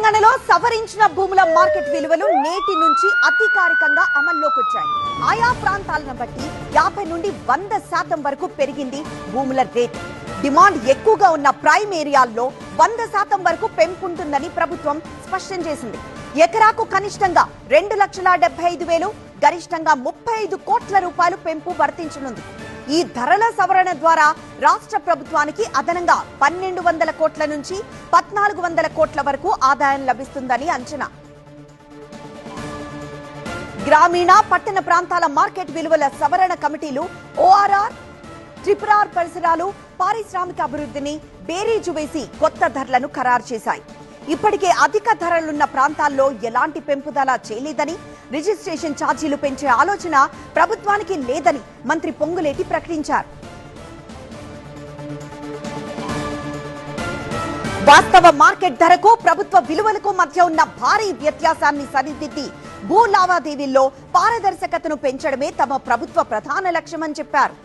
తెలంగాణలో సవరించిన భూముల మార్కెట్ విలువలు నేటి నుంచి అధికారికంగా అమల్లోకి వచ్చాయి. ఆయా ప్రాంతాలను బట్టి 50 నుండి 100% వరకు పెరిగింది భూముల రేట్. డిమాండ్ ఎక్కువగా ఉన్న ప్రైమ్ ఏరియాల్లో 100% వరకు పెంపుంటుందని ప్రభుత్వం స్పష్టం చేసింది. ఎకరాకు కనిష్టంగా 2,75,000, గరిష్టంగా 35 కోట్ల రూపాయలు పెంపు వర్తించనుంది. ఈ ధరల సవరణ ద్వారా రాష్ట్ర ప్రభుత్వానికి అదనంగా 1,200 కోట్ల నుంచి 1,400 కోట్ల వరకు ఆదాయం లభిస్తుందని అంచనా. గ్రామీణ పట్టణ ప్రాంతాల మార్కెట్ విలువల సవరణ కమిటీలు ఓఆర్ఆర్, ట్రిపుల్ పరిసరాలు, పారిశ్రామిక అభివృద్ధిని బేరీజు వేసి కొత్త ధరలను ఖరారు చేశాయి. ఇప్పటికే అధిక ధరలున్న ప్రాంతాల్లో ఎలాంటి పెంపుదల చేయలేదని, రిజిస్ట్రేషన్ ఛార్జీలు పెంచే ఆలోచన ప్రభుత్వానికి లేదని మంత్రి పొంగులేటి ప్రకటించారు. వాస్తవ మార్కెట్ ధరకు ప్రభుత్వ విలువలకు మధ్య ఉన్న భారీ వ్యత్యాసాన్ని సరిదిద్ది భూ లావాదేవీల్లో పారదర్శకతను పెంచడమే తమ ప్రభుత్వ ప్రధాన లక్ష్యమని చెప్పారు.